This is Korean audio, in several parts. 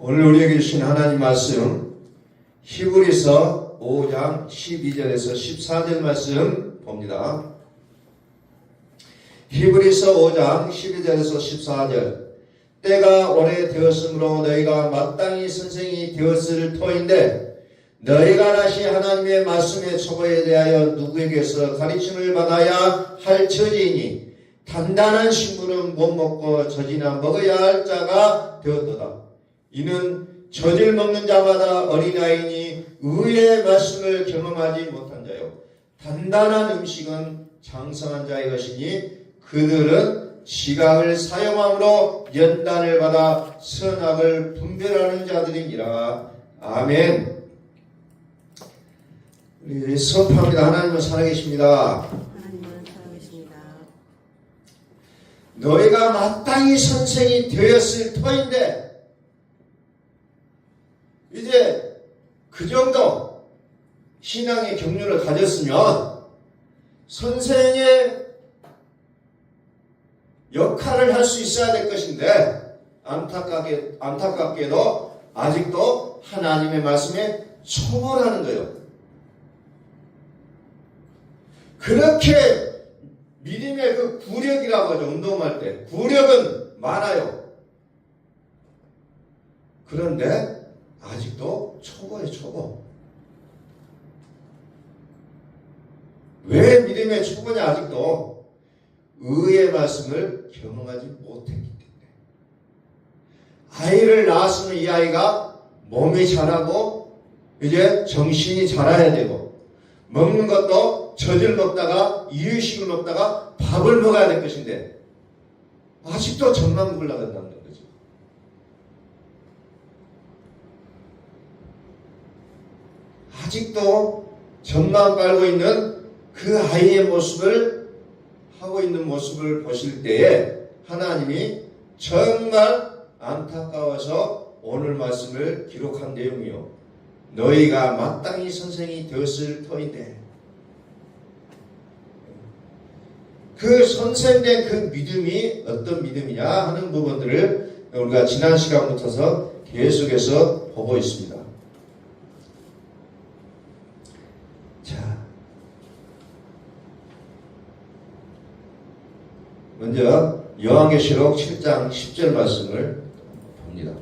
오늘 우리에게 주신 하나님 말씀 히브리서 5장 12절에서 14절 말씀 봅니다. 히브리서 5장 12절에서 14절. 때가 오래되었으므로 너희가 마땅히 선생이 되었을 터인데 너희가 다시 하나님의 말씀의 초보에 대하여 누구에게서 가르침을 받아야 할 처지이니 단단한 식물은 못 먹고 젖이나 먹어야 할 자가 되었도다. 이는 젖을 먹는 자마다 어린아이니 의의 말씀을 경험하지 못한 자요. 단단한 음식은 장성한 자의 것이니 그들은 지각을 사용함으로 연단을 받아 선악을 분별하는 자들이니라. 아멘. 우리 선포합니다. 하나님은 살아계십니다. 하나님은 살아계십니다. 너희가 마땅히 선생이 되었을 터인데 이제 그 정도 신앙의 경륜을 가졌으면 선생의 역할을 할 수 있어야 될 것인데 안타깝게도 아직도 하나님의 말씀에 초월하는 거예요. 그렇게 믿음의 그 구력이라고 하죠. 운동할 때 구력은 많아요. 그런데 아직도 초보예요. 초보. 왜 믿음의 초보냐? 아직도 의의 말씀을 경험하지 못했기 때문에. 아이를 낳았으면 이 아이가 몸이 자라고 이제 정신이 자라야 되고 먹는 것도 젖을 먹다가 이유식을 먹다가 밥을 먹어야 될 것인데 아직도 젖만 먹으려고 한다는 거죠. 아직도 젖만 빨고 있는 그 아이의 모습을 하고 있는 모습을 보실 때에 하나님이 정말 안타까워서 오늘 말씀을 기록한 내용이요. 너희가 마땅히 선생이 되었을 터인데 그 선생된 그 믿음이 어떤 믿음이냐 하는 부분들을 우리가 지난 시간부터서 계속해서 보고 있습니다. 자, 먼저 요한계시록 7장 10절 말씀을 봅니다.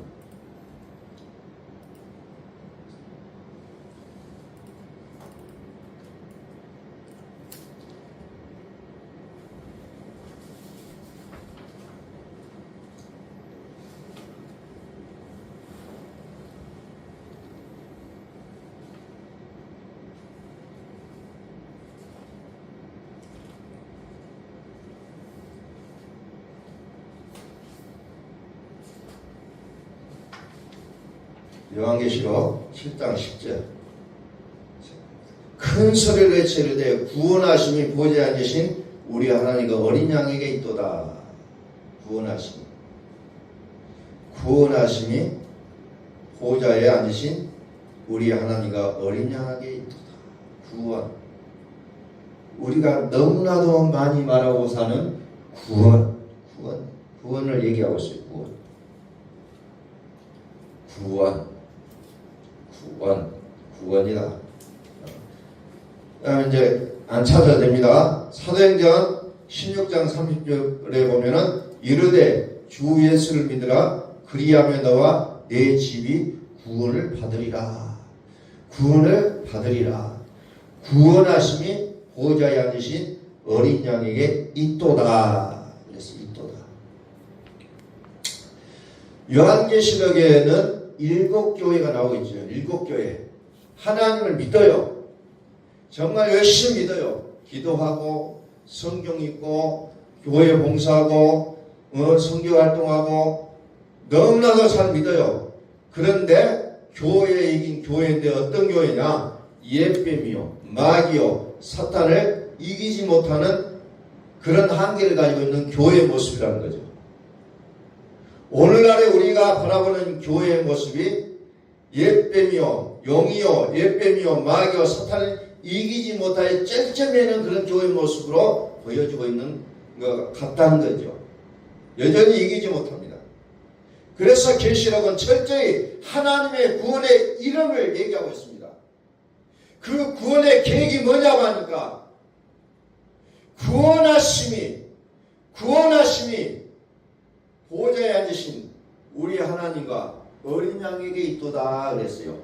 요한계시록 7장 10절. 큰 소리를 외치르되 구원하심이 보좌에 앉으신 우리 하나님과 어린 양에게 있도다. 구원하심이 보좌에 앉으신 우리 하나님과 어린 양에게 있도다. 구원. 우리가 너무나도 많이 말하고 사는 구원을 얘기하고 있어요. 구원이다. 이제 안 찾아야 됩니다. 사도행전 16장 30절에 보면은 이르되 주 예수를 믿으라 그리하면 너와 내 집이 구원을 받으리라. 구원하심이 보좌에 앉으신 어린 양에게 있도다. 그래서 있도다. 요한계시록에는 7교회가 나오고 있죠. 7교회. 하나님을 믿어요. 정말 열심히 믿어요. 기도하고 성경 읽고 교회 봉사하고 선교활동하고 너무나도 잘 믿어요. 그런데 교회에 이긴 교회인데 어떤 교회냐? 예뱀이요 마귀요 사탄을 이기지 못하는 그런 한계를 가지고 있는 교회의 모습이라는 거죠. 오늘날에 우리가 바라보는 교회의 모습이 옛뱀이요 용이요 옛뱀이요 마귀요 사탄을 이기지 못하여 쩔쩔매는 그런 교회의 모습으로 보여주고 있는 것 같다는 거죠. 여전히 이기지 못합니다. 그래서 계시록은 철저히 하나님의 구원의 이름을 얘기하고 있습니다. 그 구원의 계획이 뭐냐고 하니까 구원하심이 보좌에 앉으신 우리 하나님과 어린 양에게 있도다 그랬어요.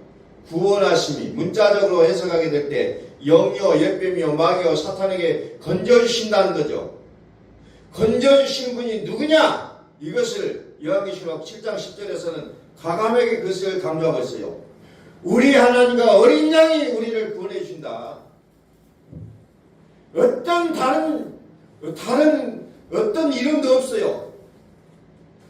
구원하심이 문자적으로 해석하게 될 때 영이요 옛뱀이요 마귀요 사탄에게 건져주신다는 거죠. 건져주신 분이 누구냐? 이것을 요한계시록 7장 10절에서는 과감하게 그것을 강조하고 있어요. 우리 하나님과 어린 양이 우리를 구원해 주신다. 어떤 다른 어떤 이름도 없어요.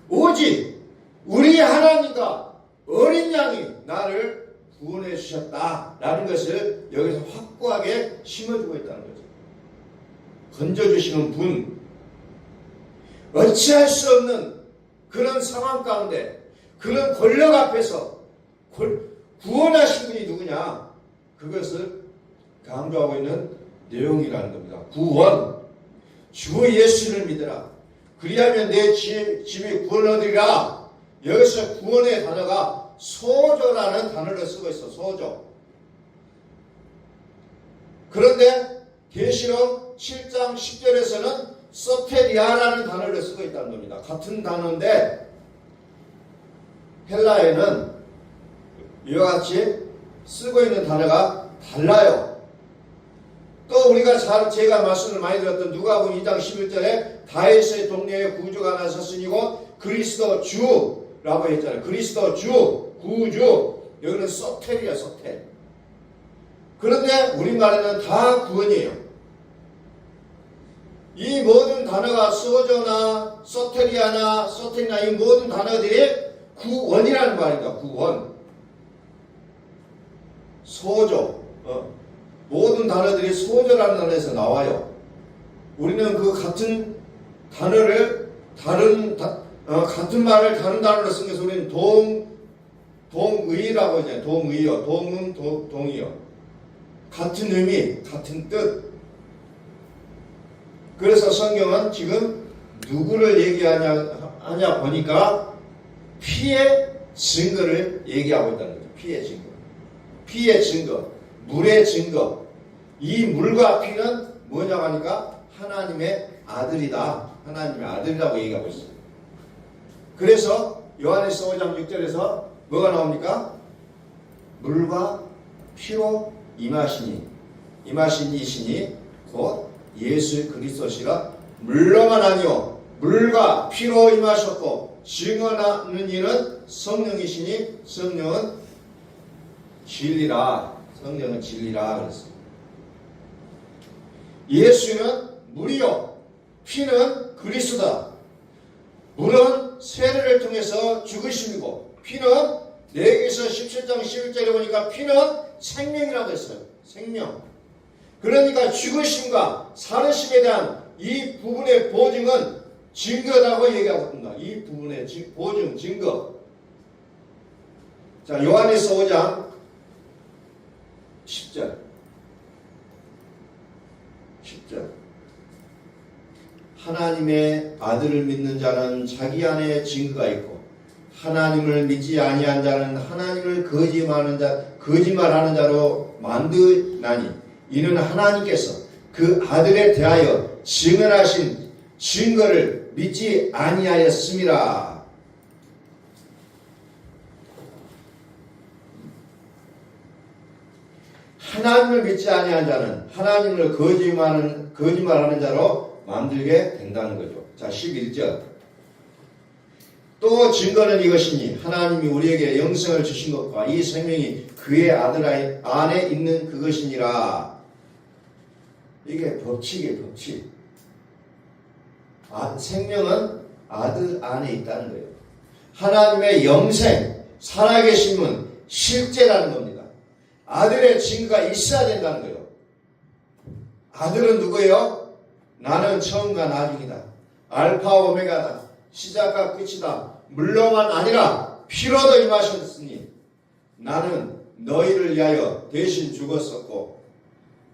오직 우리 하나님과 어린 양이 나를 구원해 주셨다라는 것을 여기서 확고하게 심어주고 있다는 거죠. 건져주시는 분, 어찌할 수 없는 그런 상황 가운데 그런 권력 앞에서 구원하신 분이 누구냐? 그것을 강조하고 있는 내용이라는 겁니다. 구원, 주 예수를 믿으라. 그리하면 내 집이 구원 얻으리라. 여기서 구원의 단어가 소조라는 단어를 쓰고 있어. 소조. 그런데 계시록 7장 10절에서는 소테리아라는 단어를 쓰고 있다는 겁니다. 같은 단어인데 헬라에는 이와 같이 쓰고 있는 단어가 달라요. 또 우리가 제가 말씀을 많이 들었던 누가복음 2장 11절에 다윗의 동네에 구주가 나섰으니고 그리스도 주라고 했잖아요. 그리스도 주, 구주. 여기는 소텔이야, 소텔. 그런데 우리말에는 다 구원이에요. 이 모든 단어가 소조나 소테리아나 소텔이나 이 모든 단어들이 구원이라는 말입니다. 구원. 소조. 모든 단어들이 소조라는 단어에서 나와요. 우리는 그 같은 단어를 같은 말을 다른 단어로 쓴 것을 우리는 동의라고 하잖아요. 동의어, 동의어. 같은 의미, 같은 뜻. 그래서 성경은 지금 누구를 얘기하냐 보니까 피의 증거를 얘기하고 있다는 거죠. 피의 증거. 피의 증거. 물의 증거. 이 물과 피는 뭐냐고 하니까 하나님의 아들이다. 하나님의 아들이라고 얘기하고 있어요. 그래서 요한에서 5장 6절에서 뭐가 나옵니까? 물과 피로 임하신 이시니 곧 예수 그리스도시라. 물로만 아니요 물과 피로 임하셨고 증언하는 이는 성령이시니 성령은 진리라. 성령은 진리라 그랬습니다. 예수는 물이요 피는 그리스도다. 물은 세례를 통해서 죽으심이고 피는 레위기서 17장 11절에 보니까 피는 생명이라고 했어요. 생명. 그러니까 죽으심과 살으심에 대한 이 부분의 보증은 증거라고 얘기하고 있습니다. 이 부분의 보증, 증거. 자, 요한에서 5장 10절. 하나님의 아들을 믿는 자는 자기 안에 증거가 있고 하나님을 믿지 아니한 자는 하나님을 거짓말하는 자로 만드나니 이는 하나님께서 그 아들에 대하여 증언하신 증거를 믿지 아니하였음이라. 하나님을 믿지 아니한 자는 하나님을 거짓말하는 자로 만들게 된다는 거죠. 자, 11절. 또 증거는 이것이니 하나님이 우리에게 영생을 주신 것과 이 생명이 그의 아들 안에 있는 그것이니라. 이게 법칙이에요. 법칙. 생명은 아들 안에 있다는 거예요. 하나님의 영생, 살아계심은 실제라는 겁니다. 아들의 증거가 있어야 된다는 거예요. 아들은 누구예요? 나는 처음과 나중이다. 알파 오메가다. 시작과 끝이다. 물로만 아니라 피로도 임하셨으니 나는 너희를 위하여 대신 죽었었고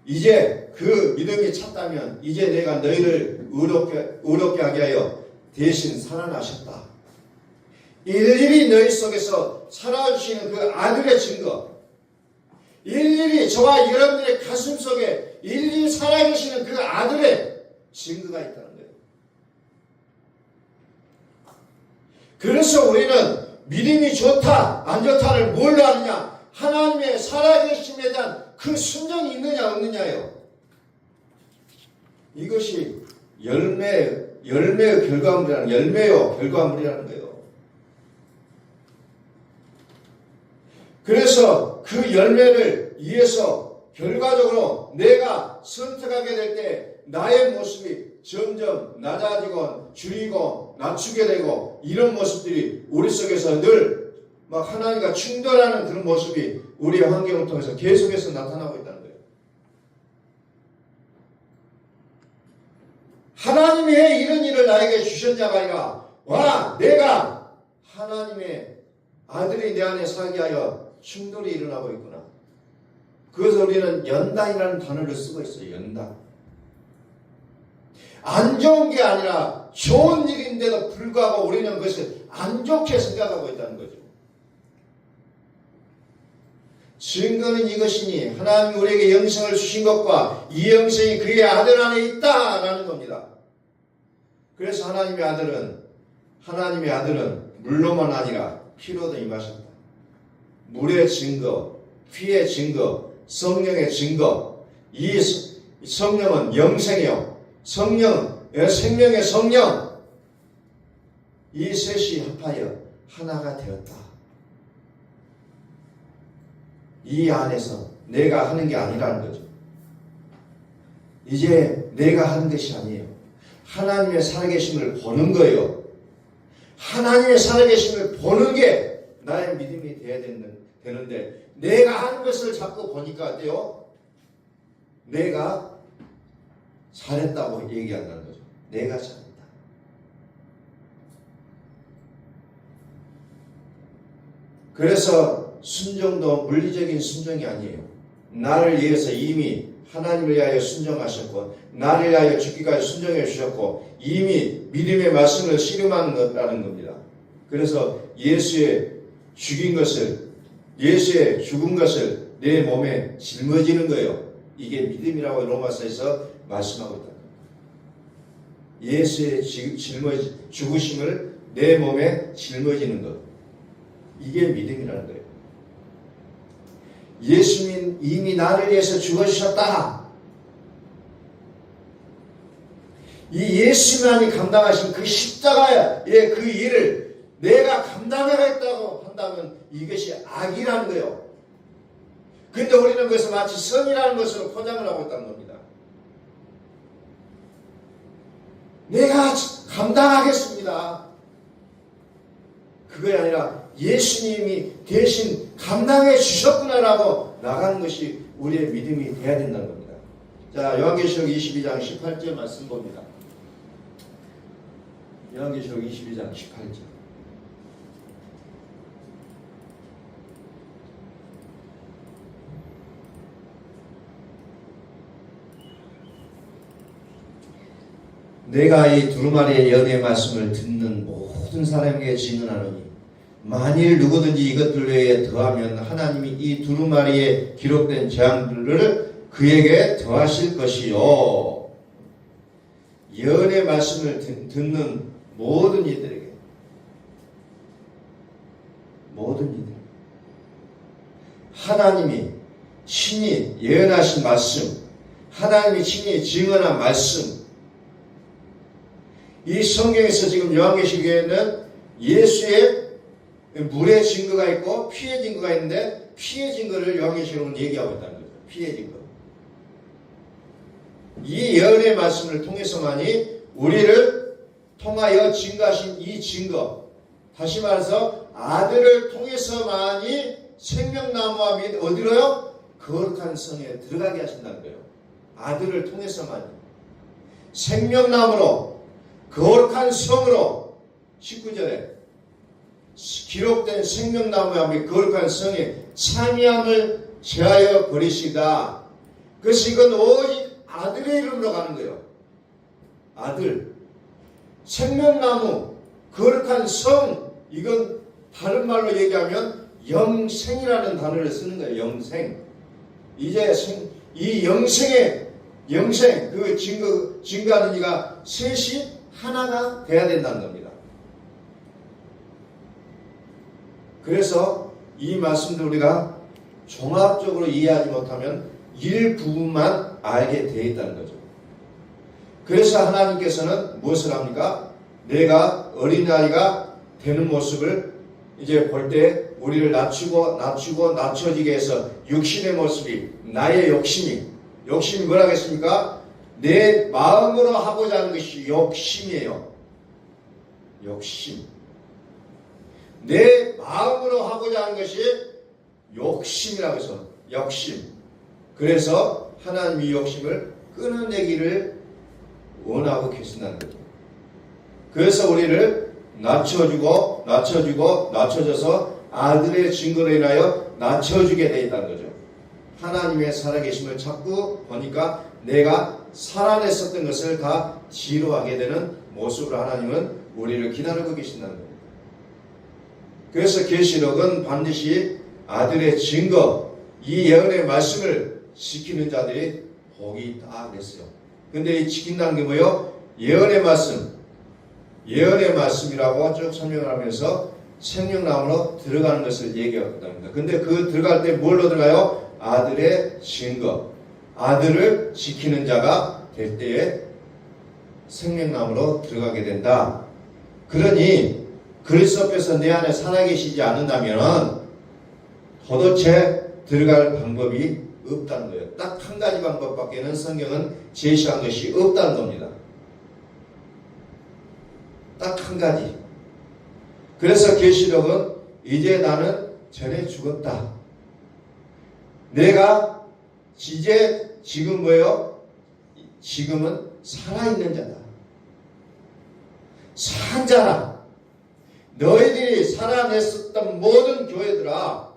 이제 그 믿음이 찼다면 이제 내가 너희를 의롭게 하게 하여 대신 살아나셨다. 일일이 너희 속에서 살아주시는 그 아들의 증거, 일일이 저와 여러분들의 가슴 속에 일일이 살아계시는 그 아들의 증거가 있다는 거예요. 그래서 우리는 믿음이 좋다, 안 좋다를 뭘로 아느냐? 하나님의 살아계심에 대한 그 순종이 있느냐, 없느냐예요. 이것이 열매의 결과물이라는 거예요. 그래서 그 열매를 위해서 결과적으로 내가 선택하게 될 때 나의 모습이 점점 낮아지고 줄이고 낮추게 되고 이런 모습들이 우리 속에서 늘 막 하나님과 충돌하는 그런 모습이 우리의 환경을 통해서 계속해서 나타나고 있다는 거예요. 하나님이 왜 이런 일을 나에게 주셨냐가 아니라 와 내가 하나님의 아들이 내 안에 살게 하여 충돌이 일어나고 있구나. 그래서 우리는 연단이라는 단어를 쓰고 있어요. 연단. 안 좋은 게 아니라 좋은 일인데도 불구하고 우리는 그것을 안 좋게 생각하고 있다는 거죠. 증거는 이것이니 하나님이 우리에게 영생을 주신 것과 이 영생이 그의 아들 안에 있다라는 겁니다. 그래서 하나님의 아들은 물로만 아니라 피로도 임하셨다. 물의 증거, 피의 증거, 성령의 증거. 이 성령은 영생이요. 성령은 생명의 성령. 이 셋이 합하여 하나가 되었다. 이 안에서 내가 하는 게 아니라는 거죠. 이제 내가 하는 것이 아니에요. 하나님의 살아계심을 보는 거예요. 하나님의 살아계심을 보는 게 나의 믿음이 되어야 되는데 내가 하는 것을 자꾸 보니까 어때요? 내가 잘했다고 얘기한다는 거죠. 내가 잘했다. 그래서 순종도 물리적인 순종이 아니에요. 나를 위해서 이미 하나님을 위하여 순종하셨고 나를 위하여 죽기까지 순종해 주셨고 이미 믿음의 말씀을 씨름하는 것라는 겁니다. 그래서 예수의 죽은 것을 내 몸에 짊어지는 거예요. 이게 믿음이라고 로마서에서 말씀하고 있다. 예수의 죽으심을 내 몸에 짊어지는 것. 이게 믿음이라는 거예요. 예수님이 이미 나를 위해서 죽어주셨다. 이 예수님만이 감당하신 그 십자가의 그 일을 내가 감당하겠다고 한다면 이것이 악이라는 거예요. 근데 우리는 그것을 마치 선이라는 것으로 포장을 하고 있다는 겁니다. 내가 감당하겠습니다. 그게 아니라 예수님이 대신 감당해 주셨구나라고 나가는 것이 우리의 믿음이 되어야 된다는 겁니다. 자, 요한계시록 22장 18절 말씀 봅니다. 요한계시록 22장 18절. 내가 이 두루마리의 연의 말씀을 듣는 모든 사람에게 증언하노니 만일 누구든지 이것들 외에 더하면 하나님이 이 두루마리에 기록된 재앙들을 그에게 더하실 것이요. 연의 말씀을 듣는 모든 이들에게 하나님이 친히 예언하신 말씀, 하나님이 친히 증언한 말씀, 이 성경에서 지금 요한계시록에는 예수의 물의 증거가 있고 피의 증거가 있는데 피의 증거를 요한계시록은 얘기하고 있다는 거죠. 피의 증거. 이 예언의 말씀을 통해서만이 우리를 통하여 증거하신 이 증거, 다시 말해서 아들을 통해서만이 생명나무와 및 어디로요? 거룩한 성에 들어가게 하신다는 거예요. 아들을 통해서만이. 생명나무로 거룩한 성으로 19절에 기록된 생명나무와 및 거룩한 성에 참여함을 제하여 버리시다. 그래서 이건 오직 아들의 이름으로 가는 거예요. 아들. 생명나무, 거룩한 성, 이건 다른 말로 얘기하면 영생이라는 단어를 쓰는 거예요. 영생. 이제 이 영생 그 증거하는 이가 셋이 하나가 돼야 된다는 겁니다. 그래서 이 말씀도 우리가 종합적으로 이해하지 못하면 일부분만 알게 되어 있다는 거죠. 그래서 하나님께서는 무엇을 합니까? 내가 어린아이가 되는 모습을 이제 볼 때 우리를 낮춰지게 해서 육신의 모습이, 나의 욕심이 뭐라고 했습니까? 내 마음으로 하고자 하는 것이 욕심이에요. 욕심. 내 마음으로 하고자 하는 것이 욕심이라고 해서 욕심. 그래서 하나님이 이 욕심을 끊어내기를 원하고 계신다는 거죠. 그래서 우리를 낮춰져서 아들의 증거로 인하여 낮춰주게 되어 있다는 거죠. 하나님의 살아계심을 자꾸 보니까 내가 살아냈었던 것을 다 지루하게 되는 모습으로 하나님은 우리를 기다리고 계신다는 겁니다. 그래서 계시록은 반드시 아들의 증거, 이 예언의 말씀을 지키는 자들이 복이 있다 그랬어요. 근데 이 지킨다는 게 뭐예요? 예언의 말씀이라고 쭉 설명을 하면서 생명나무로 들어가는 것을 얘기하고 합니다. 근데 그 들어갈 때 뭘로 들어가요? 아들의 증거, 아들을 지키는 자가 될 때에 생명나무로 들어가게 된다. 그러니 그리스도 앞에서 내 안에 살아계시지 않는다면 도대체 들어갈 방법이 없다는 거예요. 딱 한 가지 방법밖에는 성경은 제시한 것이 없다는 겁니다. 딱 한 가지. 그래서 계시록은 이제 나는 전에 죽었다. 내가 이제 지금 뭐예요? 지금은 살아있는 자다. 산 자라. 너희들이 살아냈었던 모든 교회들아,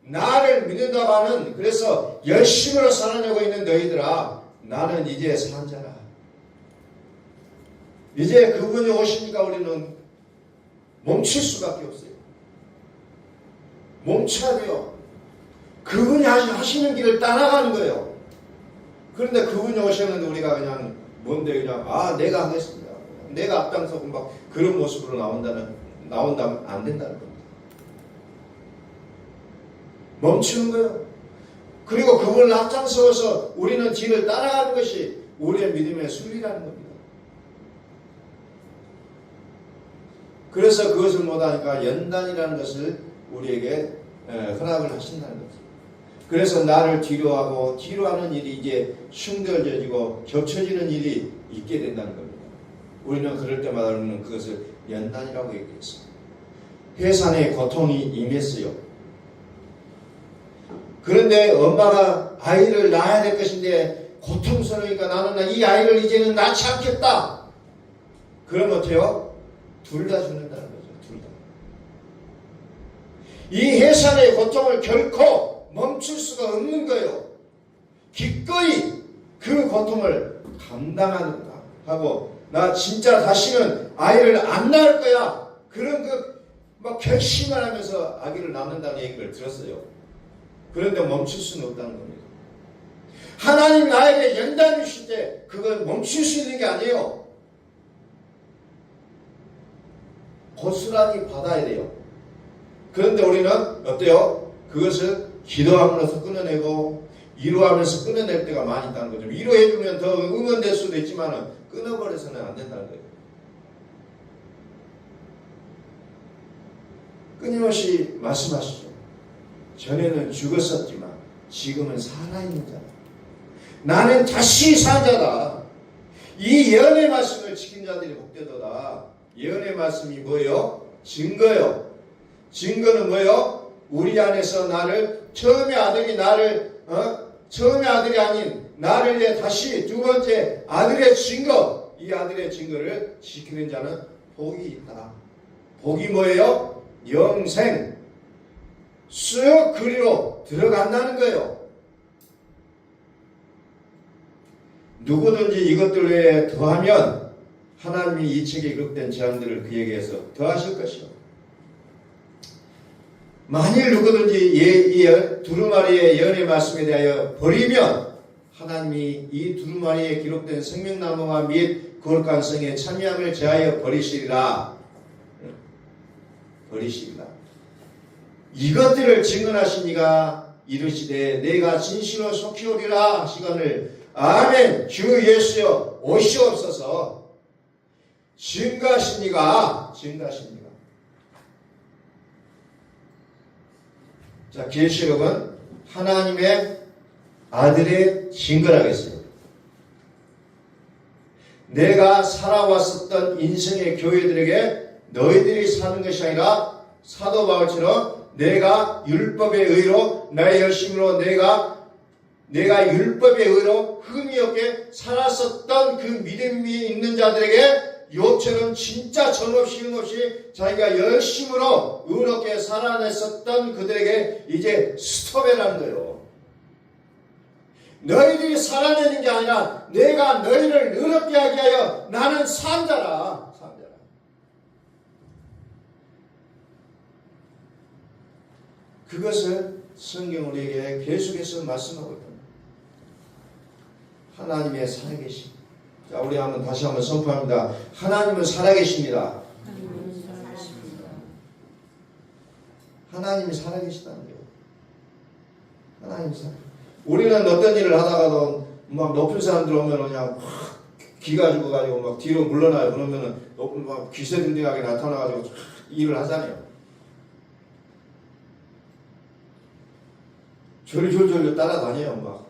나를 믿는다고 하는, 그래서 열심으로 살아내고 있는 너희들아, 나는 이제 산 자라. 이제 그분이 오시니까 우리는 멈출 수밖에 없어요. 멈춰야 돼요. 그분이 하시는 길을 따라가는 거예요. 그런데 그분이 오셨는데 우리가 그냥 뭔데 그냥 내가 하겠습니다. 내가 앞장서고 막 그런 모습으로 나온다면 안 된다는 겁니다. 멈추는 거예요. 그리고 그분을 앞장서서 우리는 뒤를 따라가는 것이 우리의 믿음의 순리라는 겁니다. 그래서 그것을 못하니까 연단이라는 것을 우리에게 허락을 하신다는 거죠. 그래서 나를 뒤로하는 일이 이제 흉들져지고 겹쳐지는 일이 있게 된다는 겁니다. 우리는 그럴 때마다 우리는 그것을 연단이라고 얘기했어요. 해산의 고통이 임했어요. 그런데 엄마가 아이를 낳아야 될 것인데 고통스러우니까 나는 이 아이를 이제는 낳지 않겠다. 그럼 어때요? 둘 다 죽는다는 거죠. 둘 다. 이 해산의 고통을 결코 멈출 수가 없는 거예요. 기꺼이 그 고통을 감당하는다 하고, 나 진짜 다시는 아이를 안 낳을 거야. 그런 막 결심을 하면서 아기를 낳는다는 얘기를 들었어요. 그런데 멈출 수는 없다는 겁니다. 하나님 나에게 연단을 주실 때 그걸 멈출 수 있는 게 아니에요. 고스란히 받아야 돼요. 그런데 우리는 어때요? 그것을 기도함으로써 끊어내고 위로하면서 끊어낼 때가 많이 있다는 거죠. 위로해주면 더 응원될 수도 있지만 끊어버려서는 안 된다는 거예요. 끊임없이 말씀하시죠. 전에는 죽었었지만 지금은 살아있는 자다. 나는 다시 산 자다. 이 예언의 말씀을 지킨 자들이 복되도다. 예언의 말씀이 뭐예요? 증거요. 증거는 뭐예요? 우리 안에서 처음의 아들이 아닌 나를 위해 다시 두 번째 아들의 증거, 이 아들의 증거를 지키는 자는 복이 있다. 복이 뭐예요? 영생. 쑥 그리로 들어간다는 거예요. 누구든지 이것들 외에 더하면 하나님이 이 책에 기록된 재앙들을 그에게서 더하실 것이요. 만일 누구든지 이 두루마리의 예언의 말씀에 대하여 버리면 하나님이 이 두루마리에 기록된 생명나무와 및 거룩한 성에 참여함을 제하여 버리시리라. 버리시리라. 이것들을 증언하시니가 이르시되 내가 진실로 속히 오리라 하시거늘 아멘. 주 예수여 오시옵소서. 증거하시니가. 자, 계시록은 하나님의 아들의 증거라겠어요. 내가 살아왔었던 인생의 교회들에게 너희들이 사는 것이 아니라 사도 바울처럼 내가 율법의 의로 나의 열심으로 내가 율법의 의로 흠이 없게 살았었던 그 믿음이 있는 자들에게 욥처럼 진짜 정없이 흠없이 자기가 열심으로 의롭게 살아냈었던 그들에게 이제 스톱이라는 거예요. 너희들이 살아내는 게 아니라 내가 너희를 의롭게 하게 하여 나는 산자라. 그것을 성경 우리에게 계속해서 말씀하고 있습니다. 하나님의 살아계심. 자, 우리 다시 한번 선포합니다. 하나님은 살아계십니다. 하나님이 살아계시다는 거예요. 하나님이 우리는 어떤 일을 하다가도 막 높은 사람들 오면 그냥 확 기가 죽어가지고 막 뒤로 물러나요. 그러면은 높은 막 귀세등등하게 나타나가지고 일을 하잖아요. 졸졸졸 따라다녀요. 막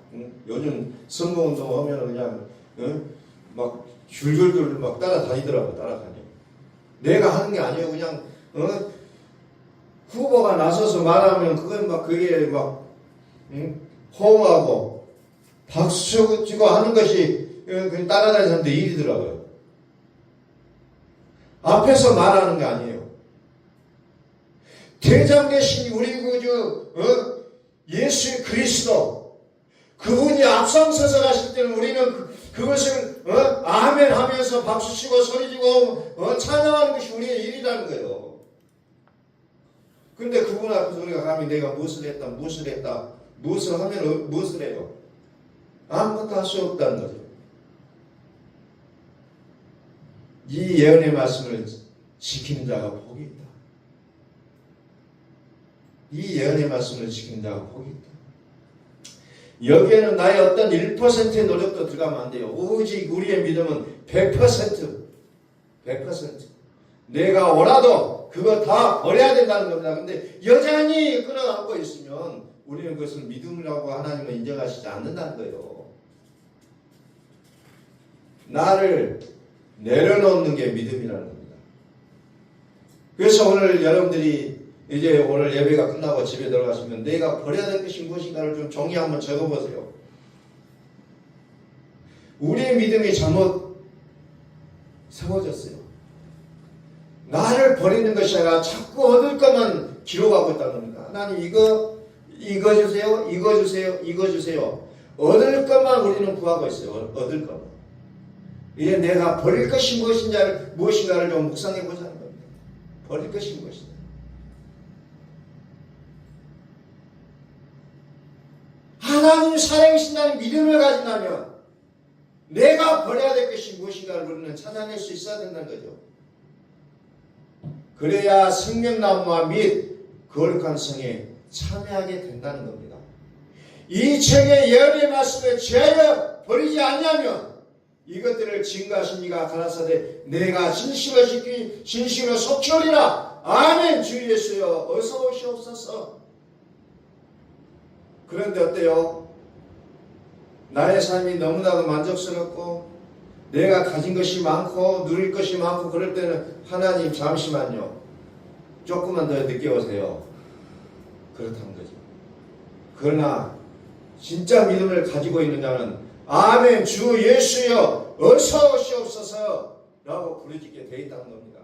요즘 선거운동 하면 그냥 막 줄줄줄 막 따라다니더라고. 따라다녀. 내가 하는 게 아니에요. 그냥 후보가 나서서 말하면 그게 막 호응하고 박수 치고 하는 것이 그냥 따라다니는 사람들 일이더라고요. 앞에서 말하는 게 아니에요. 대장 되신 우리 구주 예수 그리스도 그분이 앞장서서 가실 때는 우리는 그것을 아멘 하면서 박수치고 소리치고 찬양하는 것이 우리의 일이라는 거예요. 그런데 그분 앞에서 우리가 감히 내가 무엇을 했다 무엇을 하면 무엇을 해요? 아무것도 할 수 없다는 거죠. 이 예언의 말씀을 지키는 자가 복이 있다. 이 예언의 말씀을 지키는 자가 복이 있다. 여기에는 나의 어떤 1%의 노력도 들어가면 안 돼요. 오직 우리의 믿음은 100%. 내가 오라도 그거 다 버려야 된다는 겁니다. 근데 여전히 끌어안고 있으면 우리는 그것을 믿음이라고 하나님은 인정하시지 않는다는 거예요. 나를 내려놓는 게 믿음이라는 겁니다. 그래서 오늘 여러분들이 이제 오늘 예배가 끝나고 집에 들어가시면 내가 버려야 될 것이 무엇인가를 좀 종이 한번 적어보세요. 우리의 믿음이 잘못 세워졌어요. 나를 버리는 것이 아니라 자꾸 얻을 것만 기록하고 있다는 겁니다. 하나님 이거 주세요. 얻을 것만 우리는 구하고 있어요. 얻을 것만. 이제 내가 버릴 것이 무엇인가를 좀 묵상해 보자는 겁니다. 버릴 것이 무엇인가. 하나님 살아계신다는 믿음을 가진다면 내가 버려야 될 것이 무엇인가를 우리는 찾아낼 수 있어야 된다는 거죠. 그래야 생명나무와 및 거룩한 성에 참여하게 된다는 겁니다. 이 책의 예언의 말씀을 제하여 버리지 않냐면 이것들을 증거하신 이가 가라사대 내가 진실로 속히 오리라. 아멘. 주 예수여 어서 오시옵소서. 그런데 어때요? 나의 삶이 너무나도 만족스럽고 내가 가진 것이 많고 누릴 것이 많고 그럴 때는 하나님 잠시만요. 조금만 더 늦게 오세요. 그렇다는 거죠. 그러나 진짜 믿음을 가지고 있는 자는 아멘 주 예수여 어서 오시옵소서 라고 부르짖게 되어 있다는 겁니다.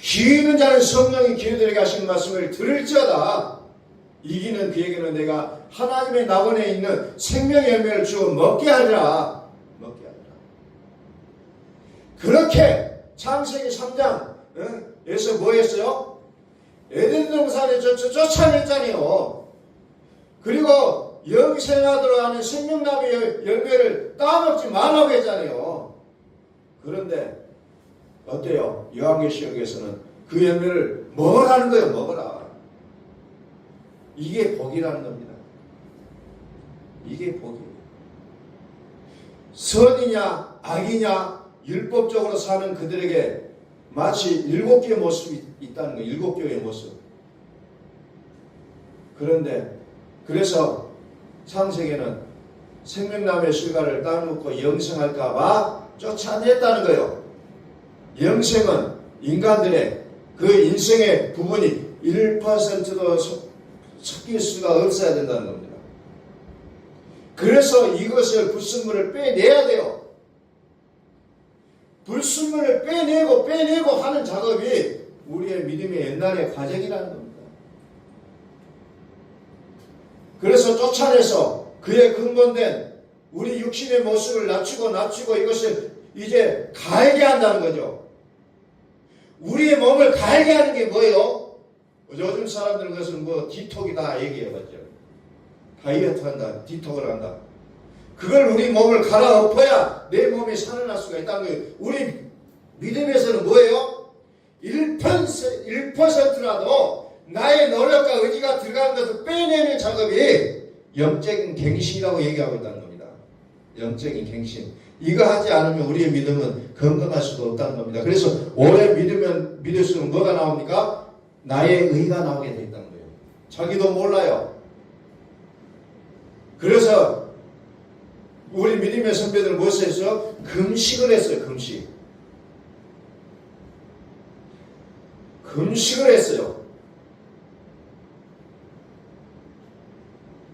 귀 있는 자는 성령이 기회들에게 하시는 말씀을 들을지어다. 이기는 그에게는 내가 하나님의 낙원에 있는 생명의 열매를 주어 먹게 하리라. 그렇게 창세기 3장 에서 뭐 했어요? 에덴 동산에 쫓아냈잖아요. 그리고 영생하도록 하는 생명나무의 열매를 따먹지 말라고 했잖아요. 그런데 어때요? 요한계시록에서는 그 열매를 먹으라는 거예요. 먹어라. 이게 복이라는 겁니다. 이게 복이에요. 선이냐 악이냐 율법적으로 사는 그들에게 마치 7개의 모습이 있다는 거예요. 7개의 모습. 그런데 그래서 창세기는 생명나무의 실과를 따먹고 영생할까봐 쫓아냈다는 거예요. 영생은 인간들의 그 인생의 부분이 1%도 섞일 수가 없어야 된다는 겁니다. 그래서 이것을 불순물을 빼내야 돼요. 불순물을 빼내고 하는 작업이 우리의 믿음의 옛날의 과정이라는 겁니다. 그래서 쫓아내서 그의 근본된 우리 육신의 모습을 낮추고 이것을 이제 갈게 한다는 거죠. 우리의 몸을 갈게 하는 게 뭐예요? 요즘 사람들은 그것을 뭐 디톡이다 얘기해봤죠. 다이어트 한다, 디톡을 한다. 그걸 우리 몸을 갈아엎어야 내 몸이 살아날 수가 있다는 거예요. 우리 믿음에서는 뭐예요? 1%라도 나의 노력과 의지가 들어가는 것을 빼내는 작업이 영적인 갱신이라고 얘기하고 있다는 겁니다. 영적인 갱신. 이거 하지 않으면 우리의 믿음은 건강할 수도 없다는 겁니다. 그래서 오래 믿을수록 뭐가 나옵니까? 나의 의가 나오게 돼 있다는 거예요. 자기도 몰라요. 그래서 우리 믿음의 선배들은 무엇을 했어요? 금식을 했어요. 금식을 했어요.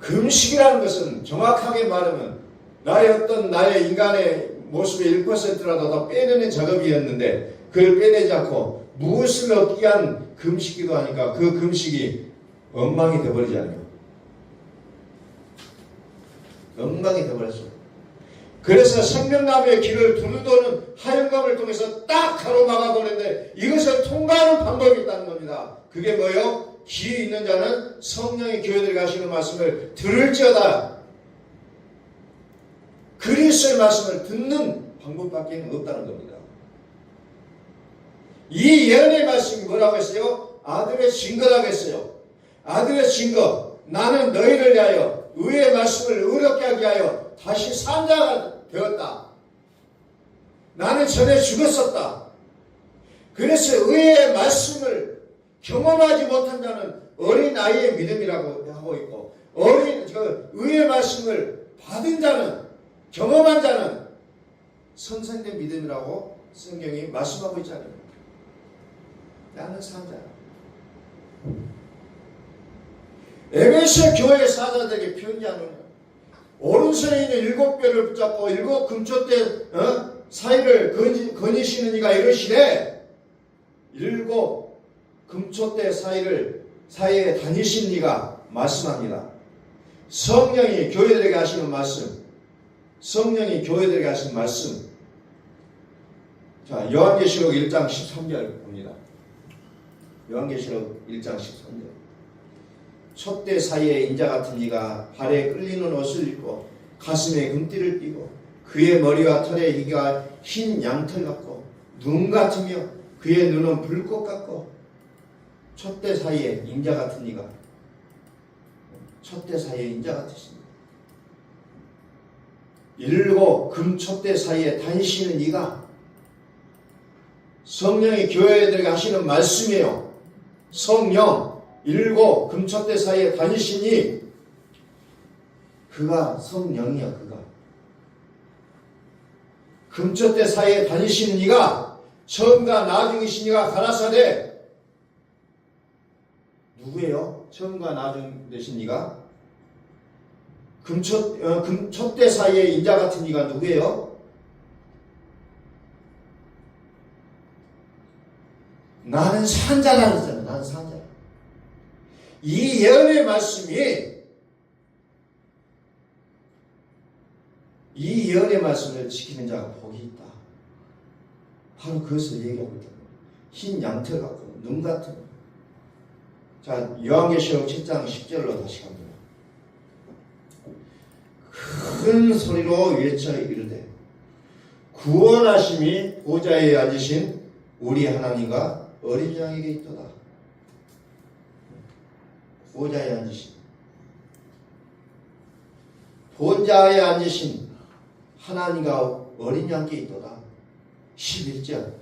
금식이라는 것은 정확하게 말하면 나의 인간의 모습의 1%라도 더 빼내는 작업이었는데 그걸 빼내지 않고 무엇을 얻기 위한 금식기도 하니까 그 금식이 엉망이 되어버리지 않아요. 엉망이 되어버렸어요. 그래서 생명나무의 길을 두루도는 하얀검을 통해서 딱 가로막아 버렸는데 이것을 통과하는 방법이 있다는 겁니다. 그게 뭐예요? 귀 있는 자는 성령의 교회들이 가시는 말씀을 들을지어다. 그리스도의 말씀을 듣는 방법밖에 없다는 겁니다. 이 예언의 말씀이 뭐라고 했어요? 아들의 증거라고 했어요. 아들의 증거. 나는 너희를 위하여 의의 말씀을 의롭게 하기 위하여 다시 산 자가 되었다. 나는 전에 죽었었다. 그래서 의의 말씀을 경험하지 못한 자는 어린 아이의 믿음이라고 하고 있고 의의 말씀을 받은 자는 경험한 자는 선생된 믿음이라고 성경이 말씀하고 있잖아요. 나는 산 자야. 에베소 교회 사자들에게 편지하는 오른손에 있는 7뼈를 붙잡고 7 금초대 사이를 거니시는 이가 이르시되 7 금초대 사이에 다니신 이가 말씀합니다. 성령이 교회들에게 하시는 말씀. 자, 요한계시록 1장 13절 봅니다. 요한계시록 1장 13절. 촛대 사이에 인자 같은 이가 발에 끌리는 옷을 입고 가슴에 금띠를 띠고 그의 머리와 털의 희가 흰 양털 같고 눈 같으며 그의 눈은 불꽃 같고 촛대 사이에 인자 같은 이가 같으십니다. 7 금촛대 사이에 다니시는 이가 성령이 교회들에게 하시는 말씀이에요. 성령 7 금촛대 사이에 다니시니 그가 성령이야. 그가 금촛대 사이에 다니시는 이가 처음과 나중이신 이가 가라사대 누구예요? 처음과 나중 되신 이가 금촛대 사이에 인자 같은 이가 누구예요? 나는 산자라는 거잖아요. 나는 산자. 이 예언의 말씀이 이 예언의 말씀을 지키는 자가 복이 있다. 바로 그것을 얘기하고 있다. 흰 양털 같고 눈 같은. 자, 요한계시록 7장 10절로 다시 갑니다. 큰 소리로 외쳐 이르되 구원하심이 보좌에 앉으신 우리 하나님과 어린 양에게 있도다. 보좌에 앉으신 보좌에 앉으신 하나님과 어린 양께 있도다. 11절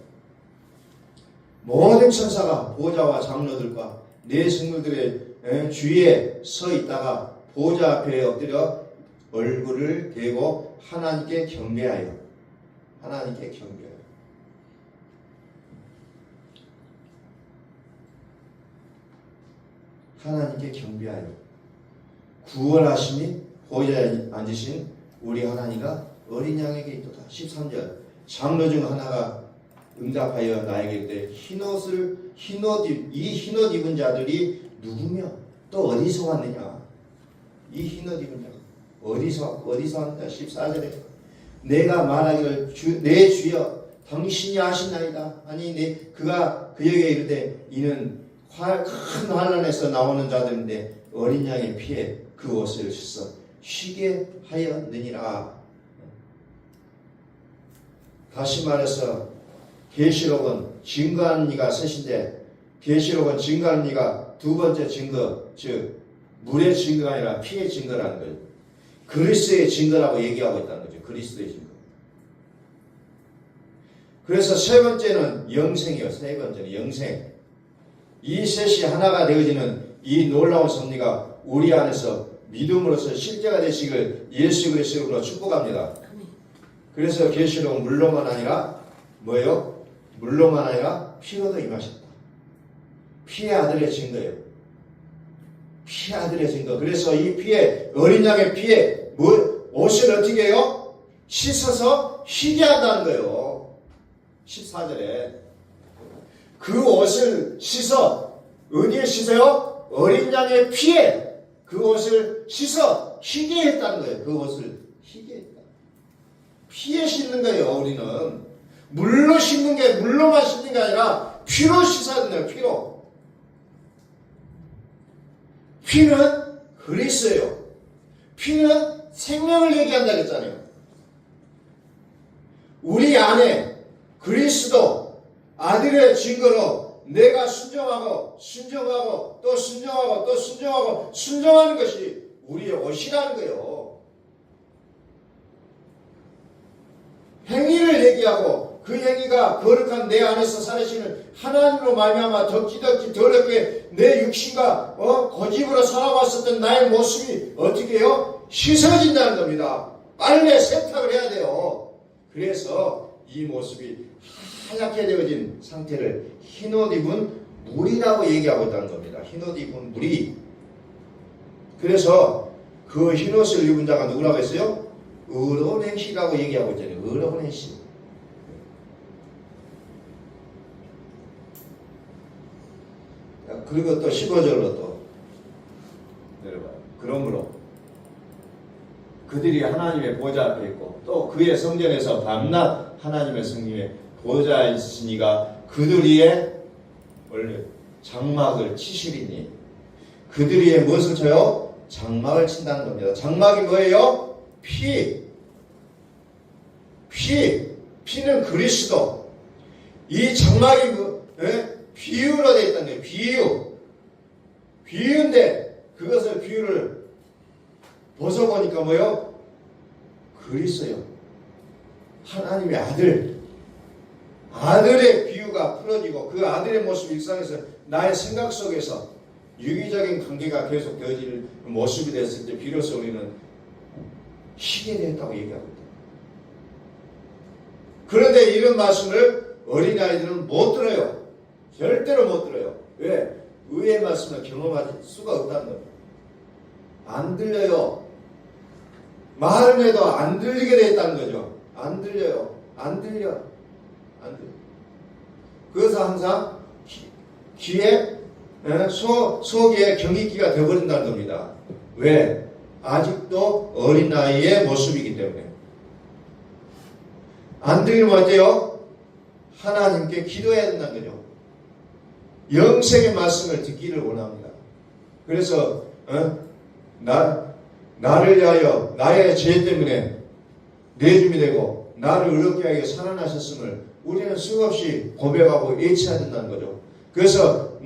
모든 천사가 보좌와 장로들과 네 성물들의 주위에 서 있다가 보좌 앞에 엎드려 얼굴을 대고 하나님께 경배하여 구원하심이 보좌에 앉으신 우리 하나님과 어린 양에게 있도다. 13절 장로 중 하나가 응답하여 나에게 이르되 흰옷 입은 자들이 누구며 또 어디서 왔느냐. 이 흰옷 입은 자가 어디서 왔느냐. 14절에 내가 말하기를 내 주여 당신이 아시나이다. 아니 그가 그에게 이르되 이는 큰 환난에서 나오는 자들인데 어린 양의 피에 그 옷을 씻어 쉬게 하였느니라. 다시 말해서 계시록은 증거하는 이가 셋인데 계시록은 증거하는 이가 두 번째 증거, 즉 물의 증거가 아니라 피의 증거라는 거예요. 그리스도의 증거라고 얘기하고 있다는 거죠. 그리스도의 증거. 그래서 세 번째는 영생이요. 세 번째는 영생. 이 셋이 하나가 되어지는 이 놀라운 섭리가 우리 안에서 믿음으로써 실제가 되시길 예수 그리스도로 축복합니다. 그래서 계시록은 물로만 아니라 뭐예요? 물로만 아니라 피로도 임하셨다. 피의 아들의 증거예요. 피의 아들의 증거. 그래서 이 피에 어린 양의 피에 옷을 어떻게 해요? 씻어서 쉬게 한다는 거예요. 14절에 그 옷을 씻어 어디에 씻어요? 어린 양의 피에 그 옷을 씻어 쉬게 했다는 거예요. 그 옷을 쉬게 했다. 피에 씻는 거예요. 우리는 물로 씻는 게 물로만 씻는 게 아니라 피로 씻어야 돼요. 피로. 피는 그리스도예요. 피는 생명을 얘기한다 그랬잖아요. 우리 안에 그리스도 아들의 증거로 내가 순종하고 또 순종하는 것이 우리의 옷이라는 거예요. 행위를 얘기하고 그 행위가 거룩한 내 안에서 살아시는 하나님으로 말미암아 덕지 더럽게 내 육신과 고집으로 살아왔었던 나의 모습이 어떻게 해요? 씻어진다는 겁니다. 빨래 세탁을 해야 돼요. 그래서 이 모습이 하얗게 되어진 상태를 흰옷 입은 물이라고 얘기하고 있다는 겁니다. 흰옷 입은 물이. 그래서 그 흰옷을 입은 자가 누구라고 했어요? 의로운 행실이라고 얘기하고 있잖아요. 의로운 행실. 그리고 또 15절로 또 내려봐요. 그러므로 그들이 하나님의 보좌 앞에 있고 또 그의 성전에서 밤낮 하나님의 성님의 보좌에 있으니가 그들 위에 원래 장막을 치시리니 그들 위에 무엇을 쳐요? 장막을 친다는 겁니다. 장막이 뭐예요? 피는 그리스도. 이 장막이 비유로 되어 있다는 거예요. 비유인데 그것을 비유를 벗어보니까 뭐예요? 그리스도요. 하나님의 아들의 비유가 풀어지고 그 아들의 모습 일상에서 나의 생각 속에서 유기적인 관계가 계속 되어질 모습이 됐을 때 비로소 우리는 쉬게 됐다고 얘기하고 있다. 그런데 이런 말씀을 어린아이들은 못 들어요. 절대로 못 들어요. 왜? 의의 말씀을 경험할 수가 없다는 겁니다. 안 들려요. 말을 해도 안 들리게 되어 있다는 거죠. 안 들려요. 안 들려. 그래서 항상 귀에 속에 경익기가 되어버린다는 겁니다. 왜? 아직도 어린 나이의 모습이기 때문에. 안 들리면 어때요? 하나님께 기도해야 된다는 거죠. 영생의 말씀을 듣기를 원합니다. 그래서 나를 위하여 나의 죄 때문에 내줌이 되고 나를 의롭게 하여 살아나셨음을 우리는 수없이 고백하고 예치해야 된다는 거죠. 그래서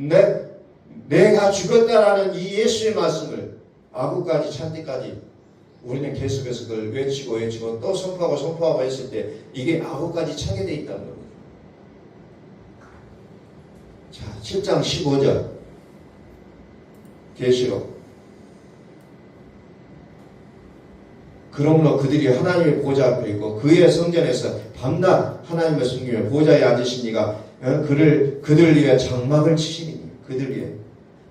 내가 죽었다라는 이 예수의 말씀을 아구까지 찬 때까지 우리는 계속해서 그걸 외치고 또 선포하고 했을 때 이게 아구까지 차게 돼 있다는 겁니다. 자, 7장 15절 계시록. 그러므로 그들이 하나님의 보좌 앞에 있고 그의 성전에서 밤낮 하나님을 섬기며 보좌에 앉으시니가 그들 위해 장막을 치시니 그들 위해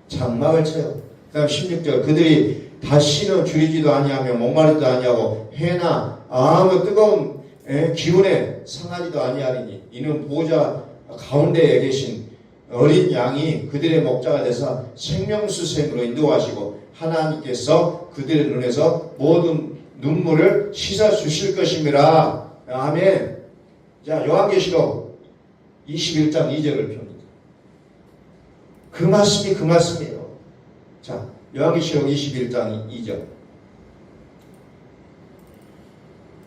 장막을 쳐요. 그 다음 16절 그들이 다시는 줄이지도 아니하며 목마르지도 아니하고 해나 아무 뜨거운 기운에 상하지도 아니하리니 이는 보좌 가운데에 계신 어린 양이 그들의 목자가 돼서 생명수샘으로 인도하시고 하나님께서 그들의 눈에서 모든 눈물을 씻어 주실 것임이라. 아멘. 자, 요한계시록 21장 2절을 펴니다. 그 말씀이 그 말씀이에요. 자, 요한계시록 21장 2절.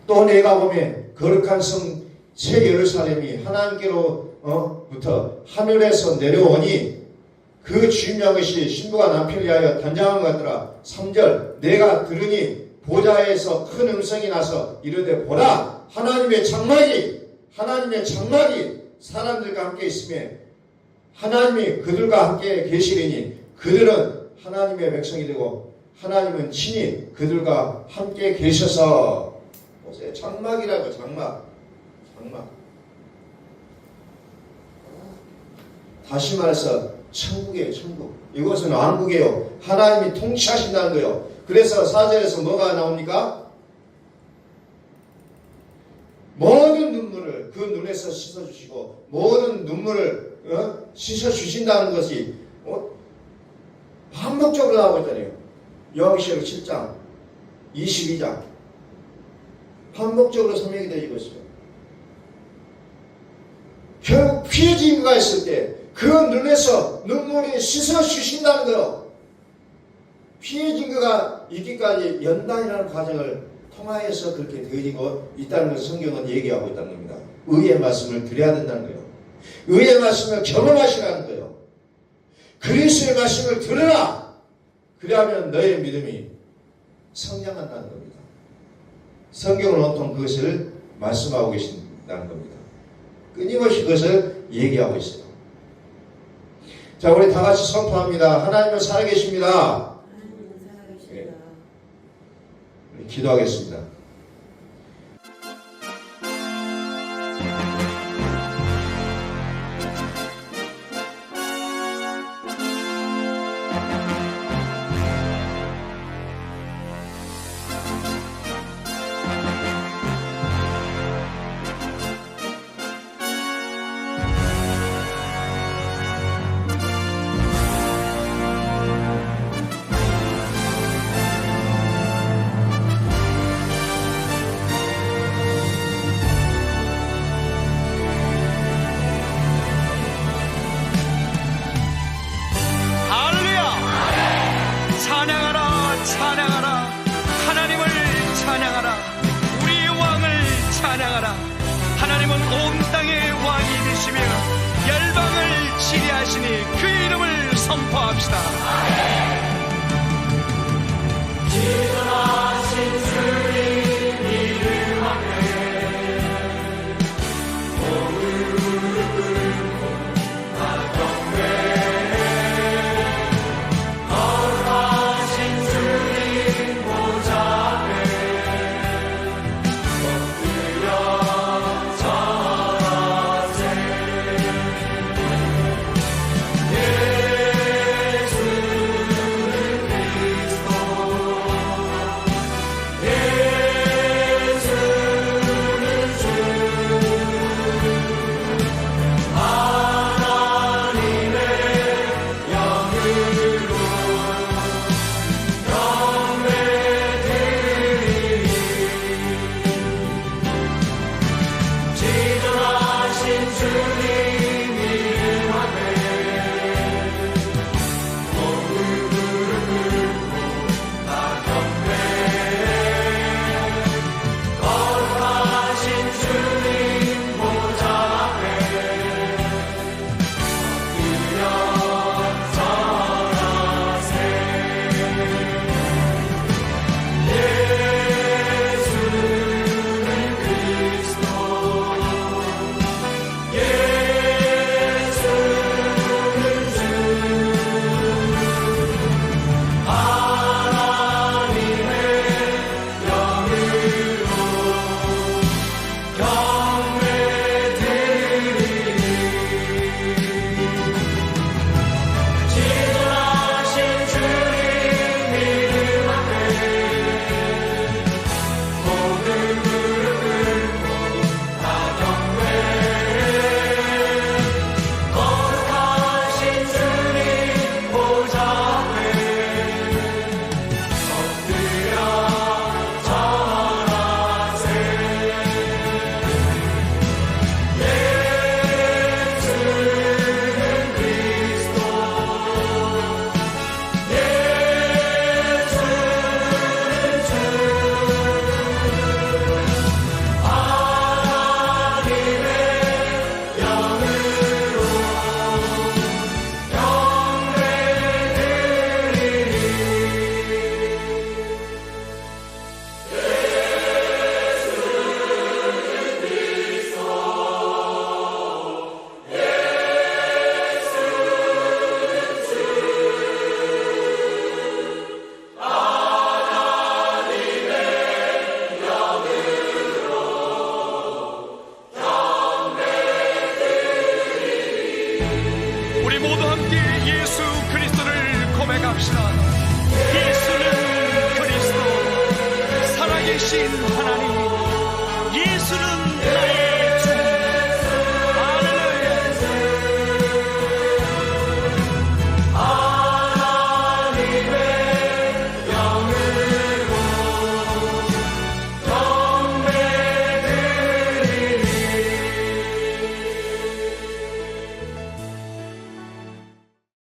또 내가 보면 거룩한 성 새 예루살렘이 하나님께로부터 하늘에서 내려오니 그 주인장 것이 신부가 남편을 위하여 단장한 것 같더라. 3절 내가 들으니 보좌에서 큰 음성이 나서 이르되 보라 하나님의 장막이 사람들과 함께 있으며 하나님이 그들과 함께 계시리니 그들은 하나님의 백성이 되고 하나님은 친히 그들과 함께 계셔서. 보세요. 장막이라고. 장막. 다시 말해서 천국이에요. 천국. 이것은 왕국이에요. 하나님이 통치하신다는 거예요. 그래서 4절에서 뭐가 나옵니까? 모든 눈물을 그 눈에서 씻어주시고 모든 눈물을 씻어주신다는 것이 반복적으로 나오고 있잖아요. 요한계시록 7장 22장 반복적으로 설명이 되고 있어요. 결국 피해 증거가 있을 때 그 눈에서 눈물이 씻어주신다는 거예요. 피해 증거가 있기까지 연단이라는 과정을 통하여서 그렇게 되어지고 있다는 것을 성경은 얘기하고 있다는 겁니다. 의의 말씀을 드려야 된다는 거예요. 의의 말씀을 경험하시라는 거예요. 그리스도의 말씀을 들으라. 그리하면 너의 믿음이 성장한다는 겁니다. 성경은 온통 그것을 말씀하고 계신다는 겁니다. 끊임없이 그것을 얘기하고 있어요. 자, 우리 다 같이 선포합니다. 하나님은 살아계십니다. 네. 기도하겠습니다. 하나님은 온 땅의 왕이 되시며 열방을 지배하시니 그 이름을 선포합시다. 지존하신 주님 이름하네 몸을 꿇고 나 경배해 거룩하신 주님 보좌에 예수 모두 함께 예수 그리스도를 고백합시다. 예수는 그리스도, 살아계신 하나님. 예수는 나의